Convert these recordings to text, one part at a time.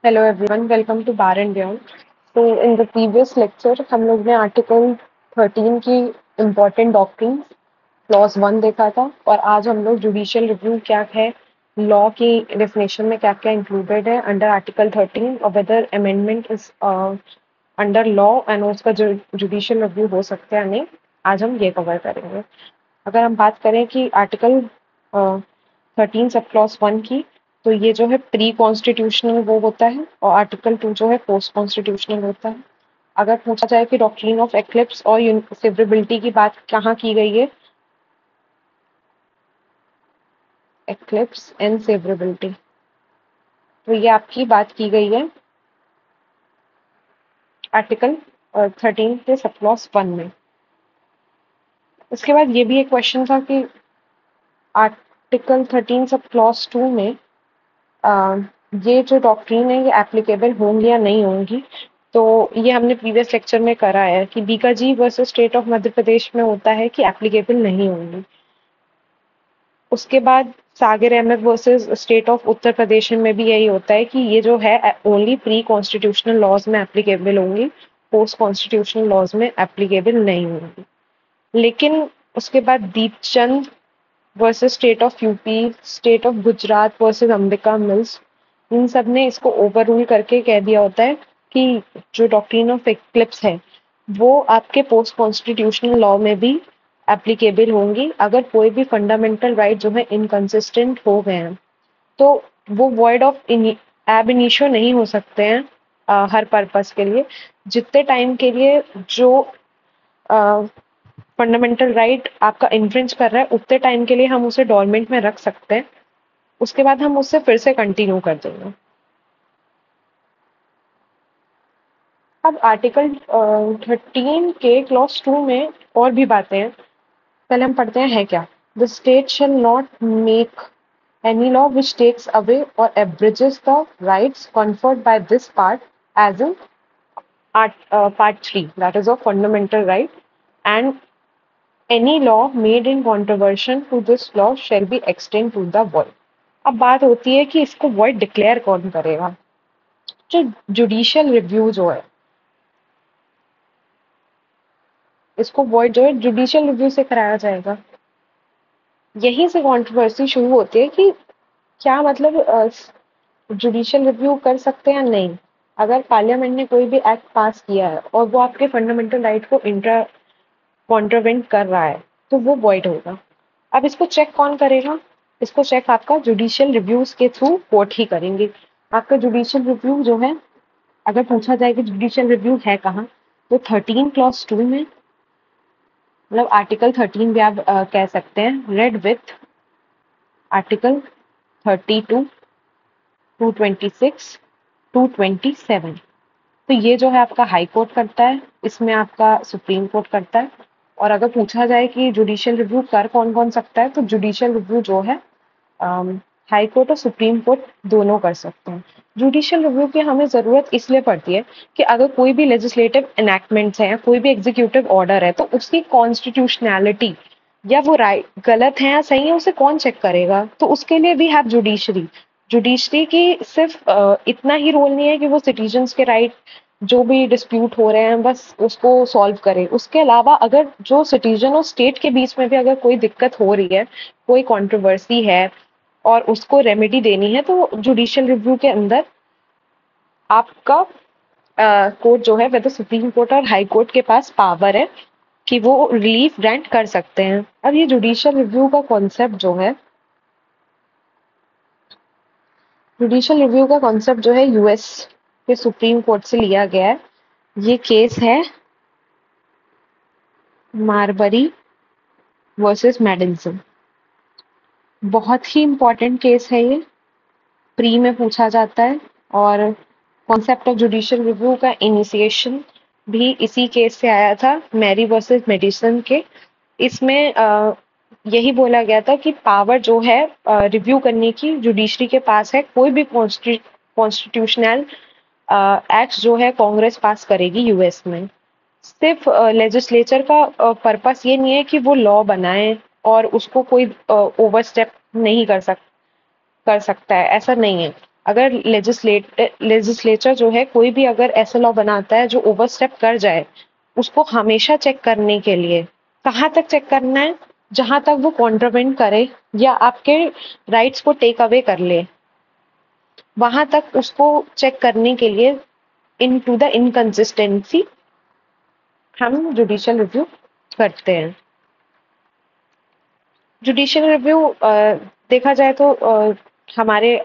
Hello everyone, welcome to Bar and Beyond. So in the previous lecture हम लोग ने article 13 की important doctrines clause 1 देखा था और आज हम लोग जुडिशियल रिव्यू क्या है, लॉ की डेफिनेशन में क्या क्या इंक्लूडेड है अंडर आर्टिकल 13 और whether amendment is under law and उसका जुडिशियल रिव्यू हो सकता है या नहीं, आज हम ये कवर करेंगे। अगर हम बात करें कि आर्टिकल 13 सब क्लॉज 1 की, तो ये जो है प्री कॉन्स्टिट्यूशनल वो होता है और आर्टिकल 2 जो है पोस्ट कॉन्स्टिट्यूशनल होता है। अगर पूछा जाए कि डॉक्ट्रिन ऑफ एक्लिप्स और सेवरेबिलिटी की बात कहाँ की गई है, एक्लिप्स एंड सेवरेबिलिटी, तो ये आपकी बात की गई है आर्टिकल 13 के सब क्लॉज 1 में। उसके बाद ये भी एक क्वेश्चन था कि आर्टिकल 13 सब क्लॉज 2 में अ, ये जो डॉक्ट्रिन है ये एप्लीकेबल होंगी या नहीं होंगी। तो ये हमने प्रीवियस लेक्चर में करा है कि Bhikaji versus state of Madhya Pradesh में होता है कि एप्लीकेबल नहीं होंगी। उसके बाद Sagar Ahmad versus state of Uttar Pradesh में भी यही होता है कि ये जो है ओनली प्री कॉन्स्टिट्यूशनल लॉज में एप्लीकेबल होंगी, पोस्ट कॉन्स्टिट्यूशनल लॉज में एप्लीकेबल नहीं होंगी। लेकिन उसके बाद Deepchand versus state of UP, state of Gujarat versus Ambika mills, इन सब ने इसको ओवर रूल करके कह दिया होता है कि जो डॉक्ट्रिन ऑफ एक्लिप्स है वो आपके पोस्ट कॉन्स्टिट्यूशनल लॉ में भी एप्लीकेबल होंगी अगर कोई भी फंडामेंटल राइट जो है इनकंसिस्टेंट हो गए हैं। तो वो वॉइड ऑफ एब इनिशियो नहीं हो सकते हैं हर पर्पस के लिए। जितने टाइम के लिए जो फंडामेंटल राइट आपका इन्फ्रिंज कर रहा है उतने टाइम के लिए हम उसे डोरमेंट में रख सकते हैं, उसके बाद हम उससे फिर से कंटिन्यू कर देंगे। अब आर्टिकल 13 के क्लॉज 2 में और भी बातें हैं। पहले हम पढ़ते हैं है क्या। The state shall not make any law which takes away or abridges the rights conferred by this part, as in part 3, that is of fundamental right, and any law made in contravention to this law shall be extended to the void। अब बात होती है कि इसको void declare कौन करेगा। जो judicial review जो है, इसको void जो है जुडिशियल रिव्यू से कराया जाएगा। यहीं से कंट्रोवर्सी शुरू होती है कि क्या मतलब जुडिशियल रिव्यू कर सकते हैं या नहीं। अगर पार्लियामेंट ने कोई भी एक्ट पास किया है और वो आपके फंडामेंटल राइट को इंटर कॉन्ट्रावेंट कर रहा है तो वो वॉइड होगा। अब इसको चेक कौन करेगा? इसको चेक आपका जुडिशियल रिव्यूज के थ्रू कोर्ट ही करेंगे। आपका जुडिशियल रिव्यू जो है, अगर पूछा जाए कि जुडिशियल रिव्यू है कहाँ, तो 13 क्लॉज 2 में, मतलब आर्टिकल 13 भी आप कह सकते हैं, रेड विथ आर्टिकल 32, 226, 227। तो ये जो है आपका हाई कोर्ट करता है, इसमें आपका सुप्रीम कोर्ट करता है। और अगर पूछा जाए कि जुडिशियल रिव्यू कर कौन कौन सकता है, तो जुडिशियल रिव्यू जो है हाई कोर्ट और सुप्रीम कोर्ट दोनों कर सकते हैं। जुडिशियल रिव्यू की हमें जरूरत इसलिए पड़ती है कि अगर कोई भी लेजिस्लेटिव एनैक्टमेंट्स है, कोई भी एग्जीक्यूटिव ऑर्डर है, तो उसकी कॉन्स्टिट्यूशनैलिटी या वो राइट गलत है या सही है उसे कौन चेक करेगा। तो उसके लिए भी है जुडिशरी। जुडिशरी की सिर्फ इतना ही रोल नहीं है कि वो सिटीजन्स के राइट जो भी डिस्प्यूट हो रहे हैं बस उसको सॉल्व करे। उसके अलावा अगर जो सिटीजन और स्टेट के बीच में भी अगर कोई दिक्कत हो रही है, कोई कंट्रोवर्सी है और उसको रेमेडी देनी है, तो जुडिशियल रिव्यू के अंदर आपका कोर्ट जो है, वह तो सुप्रीम कोर्ट और हाई कोर्ट के पास पावर है कि वो रिलीफ ग्रांट कर सकते हैं। अब ये जुडिशियल रिव्यू का कॉन्सेप्ट जो है, जुडिशियल रिव्यू का कॉन्सेप्ट जो है यूएस के सुप्रीम कोर्ट से लिया गया है। ये केस है मारबरी वर्सेस मेडिसन। बहुत ही इंपॉर्टेंट केस है ये, प्री में पूछा जाता है। और कॉन्सेप्ट ऑफ जुडिशियल रिव्यू का इनिशिएशन भी इसी केस से आया था, मैरी वर्सेस मेडिसन के। इसमें यही बोला गया था कि पावर जो है रिव्यू करने की जुडिशरी के पास है। कोई भी कॉन्स्टिट्यूशनल एक्ट जो है कांग्रेस पास करेगी यूएस में, सिर्फ लेजिस्लेचर का पर्पस ये नहीं है कि वो लॉ बनाए और उसको कोई ओवरस्टेप नहीं कर सकता है, ऐसा नहीं है। अगर लेजिस्लेचर जो है कोई भी अगर ऐसा लॉ बनाता है जो ओवरस्टेप कर जाए, उसको हमेशा चेक करने के लिए कहाँ तक चेक करना है, जहां तक वो कॉन्ट्रावेंट करे या आपके राइट्स को टेक अवे कर ले, वहां तक उसको चेक करने के लिए इनटू द इनकंसिस्टेंसी हम जुडिशियल रिव्यू करते हैं। जुडिशियल रिव्यू देखा जाए तो हमारे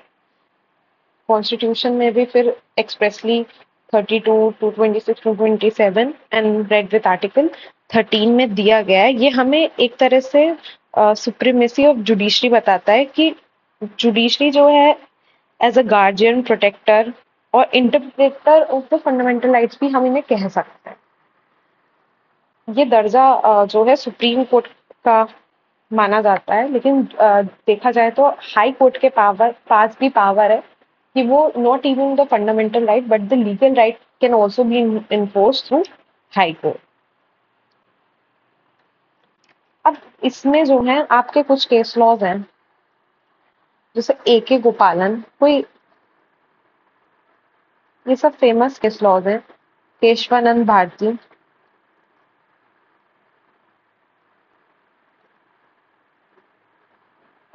कॉन्स्टिट्यूशन में भी फिर expressly 32, 226, 227 and red with article 13 में दिया गया है। ये हमें एक तरह से सुप्रीमेसी ऑफ जुडिशरी बताता है कि जुडिशरी जो है एज अ गार्जियन, प्रोटेक्टर और interpreter of the fundamental rights भी हम इन्हें कह सकते हैं। ये दर्जा जो है सुप्रीम कोर्ट का माना जाता है, लेकिन देखा जाए तो हाई कोर्ट के पास भी पावर है कि वो not even the fundamental right but the legal right can also be enforce through high court. अब इसमें जो है आपके कुछ केस लॉज हैं, जैसे ए.के. गोपालन, कोई ये सब फेमस केस लॉज हैं, केशवानंद भारती,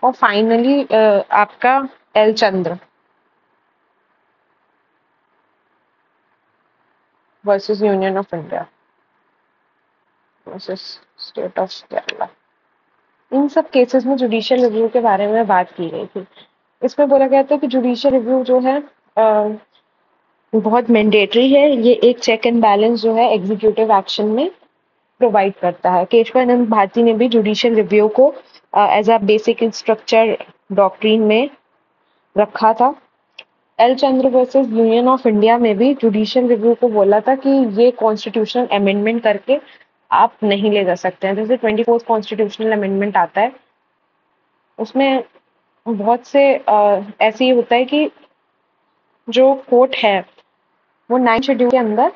और फाइनली आपका L Chandra versus union of India versus state of Kerala. इन सब केसेस में जुडिशियल रिव्यू के बारे में बात की गई थी। इसमें बोला गया था कि जुडिशियल रिव्यू जो है बहुत मैंडेटरी है। ये एक चेक एंड बैलेंस जो है एग्जीक्यूटिव एक्शन में प्रोवाइड करता है। केशवानंद भारती ने भी जुडिशियल रिव्यू को as a basic structure doctrine में रखा था। L Chandra versus union of India में भी जुडिशियल रिव्यू को बोला था कि ये कॉन्स्टिट्यूशनल अमेंडमेंट करके आप नहीं ले जा सकते हैं। जैसे 24th कॉन्स्टिट्यूशनल अमेंडमेंट आता है, उसमें बहुत से ऐसे ही होता है कि जो कोर्ट है वो 9th शेड्यूल के अंदर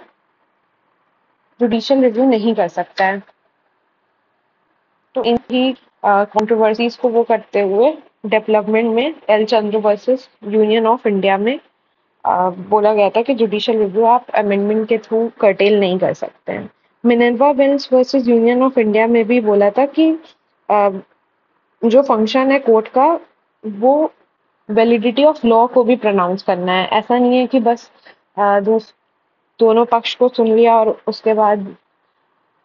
जुडिशियल रिव्यू नहीं कर सकता है। तो इनकी कंट्रोवर्सीज को वो करते हुए डेवलपमेंट में L Chandra versus union of India में बोला गया था कि जुडिशियल रिव्यू आप अमेंडमेंट के थ्रू कर्टेल नहीं कर सकते हैं। Minerva mills versus union of India में भी बोला था कि जो फंक्शन है कोर्ट का वो वैलिडिटी ऑफ लॉ को भी प्रोनाउंस करना है। ऐसा नहीं है कि बस दोनों पक्ष को सुन लिया और उसके बाद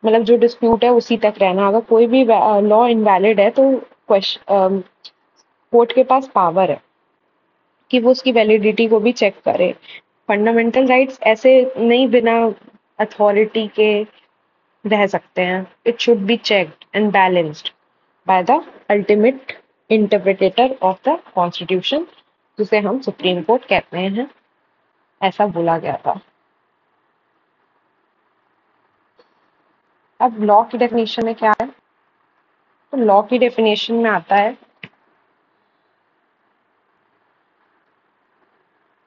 मतलब जो डिस्प्यूट है उसी तक रहना। अगर कोई भी लॉ इनवैलिड है तो कोर्ट के पास पावर है कि वो उसकी वैलिडिटी को भी चेक करे। फंडामेंटल राइट्स ऐसे नहीं बिना अथॉरिटी के रह सकते हैं। It should be checked and balanced by the ultimate interpreter of the constitution, जिसे हम सुप्रीम कोर्ट कहते हैं। ऐसा बोला गया था। अब लॉ की डेफिनेशन में क्या है, तो लॉ की डेफिनेशन में आता है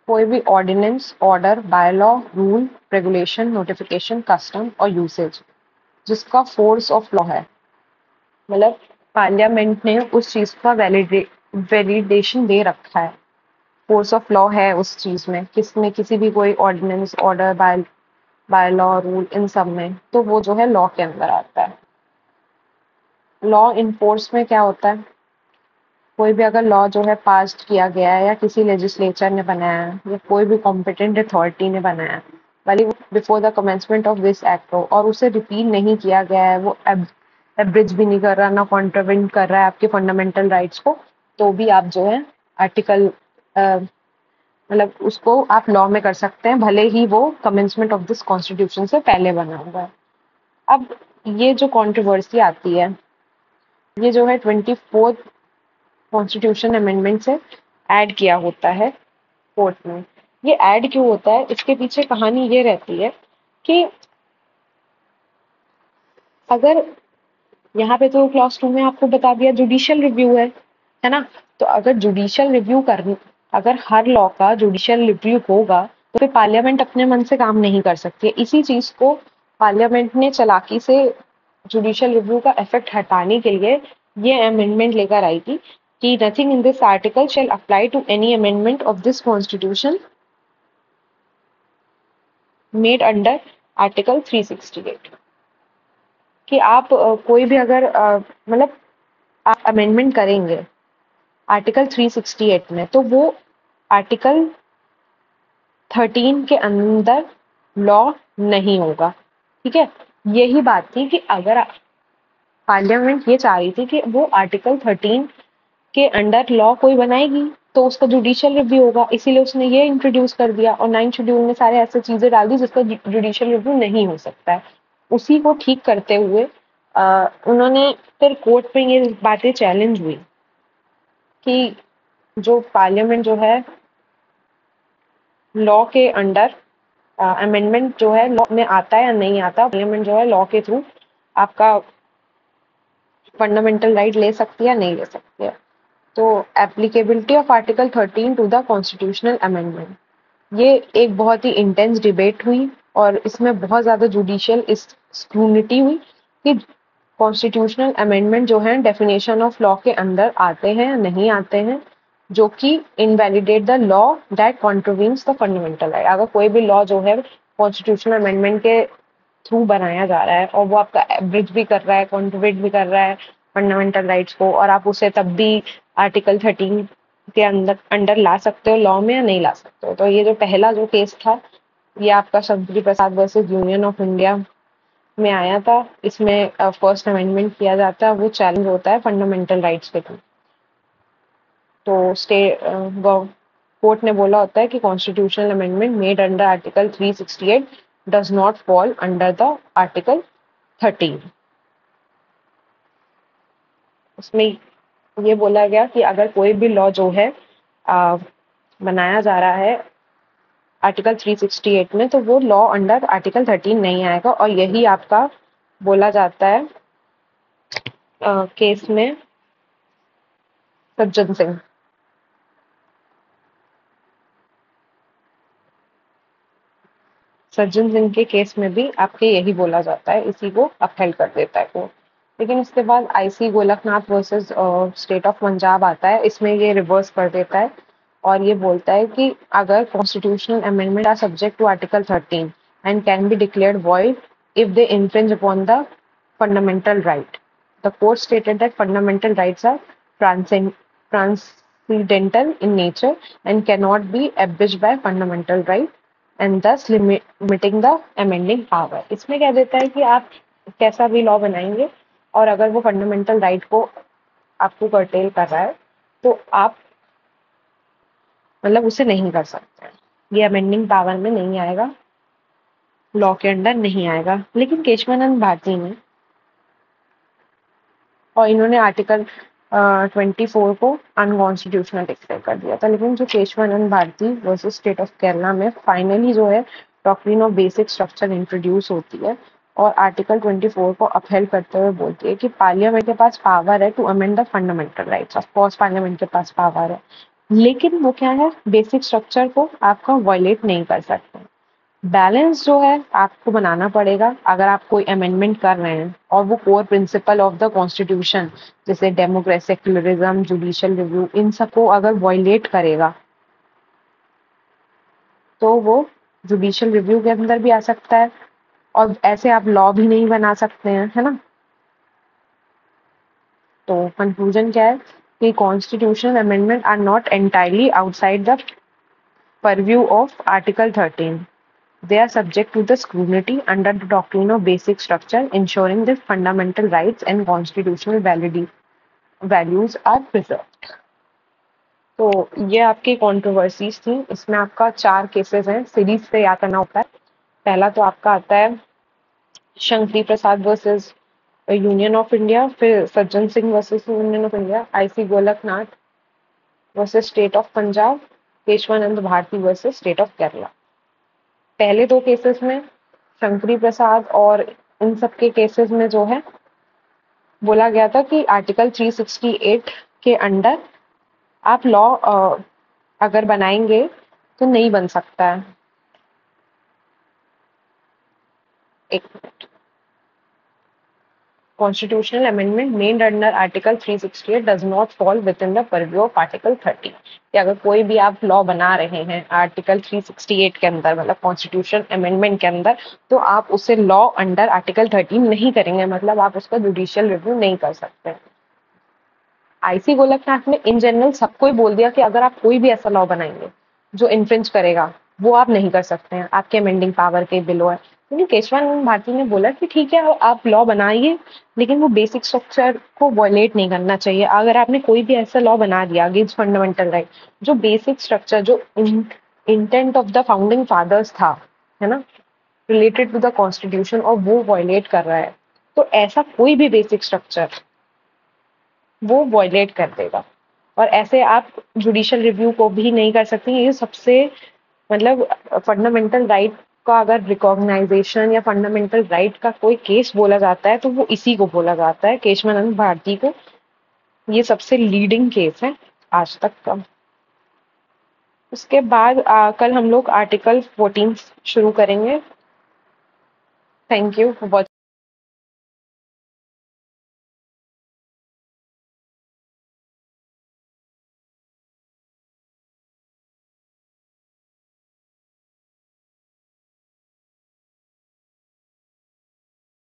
कोई भी ordinance, order, bylaw, rule, regulation, notification, custom और यूसेज जिसका फोर्स ऑफ लॉ है, मतलब पार्लियामेंट ने उस चीज का वैलिडेशन दे रखा है, फोर्स ऑफ लॉ है उस चीज में, किसमें किसी भी कोई ऑर्डिनेंस, ऑर्डर, बायलॉ, रूल, इन सब में, तो वो जो है लॉ के अंदर आता है। लॉ इनफोर्स में क्या होता है, कोई भी अगर लॉ जो है पास किया गया है या किसी लेजिस्लेचर ने बनाया है या कोई भी कॉम्पिटेंट अथॉरिटी ने बनाया है, भले before the commencement of this act हो और उसे रिपील नहीं किया गया है, वो एब्रिज भी नहीं कर रहा, ना कॉन्ट्रावेंट कर रहा है आपके फंडामेंटल राइट्स को, तो भी आप जो है आर्टिकल मतलब उसको आप लॉ में कर सकते हैं, भले ही वो कमेंसमेंट ऑफ दिस कॉन्स्टिट्यूशन से पहले बना हुआ है। अब ये जो कंट्रोवर्सी आती है, ये जो है 24th कॉन्स्टिट्यूशन अमेंडमेंट से ऐड किया होता है कोर्ट में। ये ऐड क्यों होता है, इसके पीछे कहानी ये रहती है कि अगर यहाँ पे तो क्लॉज 2 में आपको बता दिया जुडिशियल रिव्यू है ना, तो अगर जुडिशियल रिव्यू कर अगर हर लॉ का जुडिशियल रिव्यू होगा तो फिर पार्लियामेंट अपने मन से काम नहीं कर सकती है। इसी चीज को पार्लियामेंट ने चालाकी से जुडिशियल रिव्यू का इफेक्ट हटाने के लिए ये अमेंडमेंट लेकर आई थी कि nothing in this article shall apply to any amendment of this constitution made under article 368, कि आप कोई भी अगर मतलब आप अमेंडमेंट करेंगे आर्टिकल 368 में, तो वो आर्टिकल 13 के अंदर लॉ नहीं होगा। ठीक है, यही बात थी कि अगर पार्लियामेंट ये चाह रही थी कि वो आर्टिकल 13 के अंडर लॉ कोई बनाएगी तो उसका जुडिशियल रिव्यू होगा, इसीलिए उसने ये इंट्रोड्यूस कर दिया और 9th शेड्यूल में सारे ऐसे चीजें डाल दी जिसका जुडिशियल रिव्यू नहीं हो सकता है। उसी को ठीक करते हुए उन्होंने फिर कोर्ट में ये बातें चैलेंज हुई कि जो पार्लियामेंट जो है लॉ के अंडर अमेंडमेंट जो है लॉ में आता है या नहीं आता, पार्लियामेंट जो है लॉ के थ्रू आपका फंडामेंटल राइट ले सकती है या नहीं ले सकती है। तो applicability of article 13 to the constitutional amendment, ये एक बहुत ही इंटेंस डिबेट हुई और इसमें बहुत ज्यादा जुडिशियल स्क्रूनिटी हुई कि कॉन्स्टिट्यूशनल अमेंडमेंट जो है डेफिनेशन ऑफ लॉ के अंदर आते हैं या नहीं आते हैं, जो कि invalidate the law that contravenes the fundamental right. अगर कोई भी लॉ जो है कॉन्स्टिट्यूशनल अमेंडमेंट के थ्रू बनाया जा रहा है और वो आपका एब्रिज भी कर रहा है, कॉन्ट्रोवेट भी कर रहा है फंडामेंटल राइट्स को, और आप उसे तब भी आर्टिकल 13 के अंदर अंडर ला सकते हो लॉ में या नहीं ला सकते हो। तो ये जो पहला जो केस था ये आपका Shankari Prasad versus union of India में आया था। इसमें फर्स्ट अमेंडमेंट किया जाता है, वो चैलेंज होता है फंडामेंटल राइट्स के थ्रू। तो कोर्ट ने बोला होता है कि constitutional amendment made under article 368 does not fall under the article 13। उसमें ये बोला गया कि अगर कोई भी लॉ जो है आ, बनाया जा रहा है आर्टिकल 368 में, तो वो लॉ अंडर आर्टिकल 13 नहीं आएगा। और यही आपका बोला जाता है केस में सज्जन सिंह। सज्जन सिंह के केस में भी आपके यही बोला जाता है, इसी को अपहेल्ड कर देता है कोर्ट। लेकिन इसके बाद IC Golaknath versus state of Punjab आता है, इसमें ये रिवर्स कर देता है और ये बोलता है कि अगर constitutional amendment are subject to article 13 and can be declared void if they infringe upon the fundamental right. The court stated that fundamental rights are transcendental in nature and cannot be abridged by fundamental right and thus limiting the amending power. इसमें कह देता है कि आप कैसा भी law बनाएंगे और अगर वो फंडामेंटल राइट को आपको कर्टेल कर रहा है तो आप मतलब उसे नहीं कर सकते। ये अमेंडिंग पावर में नहीं आएगा, लॉ के अंडर नहीं आएगा। लेकिन केशवानंद भारती ने और इन्होंने आर्टिकल 24 को अनकॉन्स्टिट्यूशनल डिक्लेयर कर दिया था। लेकिन जो Keshavananda Bharati versus state of Kerala में फाइनली जो है doctrine of basic structure introduce होती है और आर्टिकल 24 को अपहेल्ड करते हुए बोलती है कि पार्लियामेंट के पास पावर है to amend the fundamental rights. Of course parliament के पास पावर है, लेकिन वो क्या है, बेसिक स्ट्रक्चर को आपका वायलेट नहीं कर सकते। बैलेंस जो है आपको बनाना पड़ेगा अगर आप कोई अमेंडमेंट कर रहे हैं और वो core principle of the constitution जैसे डेमोक्रेसी, सेक्युलरिज्म, जुडिशियल रिव्यू, इन सबको अगर वायलेट करेगा तो वो जुडिशियल रिव्यू के अंदर भी आ सकता है और ऐसे आप लॉ भी नहीं बना सकते हैं, है ना। तो कंक्लूजन क्या है कि constitutional amendment are not entirely outside the purview of article 13. They are subject to the scrutiny under the doctrine of basic structure, ensuring that fundamental rights and constitutional values are preserved. तो ये आपकी controversies थी। इसमें आपका 4 cases हैं, series से याद करना होता है। पहला तो आपका आता है Shankari Prasad versus union of India, फिर Sajjan Singh versus union of India, IC Golaknath versus state of Punjab, Keshavananda Bharati versus state of Kerala. पहले 2 केसेस में शंकरी प्रसाद और इन सब के केसेस में जो है बोला गया था कि आर्टिकल 368 के अंडर आप लॉ अगर बनाएंगे तो नहीं बन सकता है। एक minute. constitutional amendment made under Article 368 does not fall within the purview of Article 30। कि अगर कोई भी आप लॉ बना रहे हैं आर्टिकल 368 के अंदर, मतलब कॉन्स्टिट्यूशन अमेंडमेंट के अंदर, तो आप उसे लॉ अंडर आर्टिकल 30 नहीं करेंगे, मतलब आप उसका जुडिशियल रिव्यू नहीं कर सकते। आईसी गोलकनाथ ने इन जनरल सबको ही बोल दिया कि अगर आप कोई भी ऐसा लॉ बनाएंगे जो इन्फ्रिंज करेगा, वो आप नहीं कर सकते हैं, आपके अमेंडिंग पावर के बिलो है। क्योंकि केशवानंद भारती ने बोला कि ठीक है आप लॉ बनाइए, लेकिन वो बेसिक स्ट्रक्चर को वायलेट नहीं करना चाहिए। अगर आपने कोई भी ऐसा लॉ बना दिया अगेंस्ट फंडामेंटल राइट, जो बेसिक स्ट्रक्चर, जो intent of the founding fathers था, है ना, रिलेटेड टू द कॉन्स्टिट्यूशन, और वो वायलेट कर रहा है, तो ऐसा कोई भी बेसिक स्ट्रक्चर वो वायलेट कर देगा। और ऐसे आप जुडिशियल रिव्यू को भी नहीं कर सकते। ये सबसे, मतलब फंडामेंटल राइट का अगर रिकॉग्नाइजेशन या फंडामेंटल राइट का कोई केस बोला जाता है तो वो इसी को बोला जाता है, केशवानंद भारती को। ये सबसे लीडिंग केस है आज तक का। उसके बाद कल हम लोग आर्टिकल 14 शुरू करेंगे। Thank you for watching.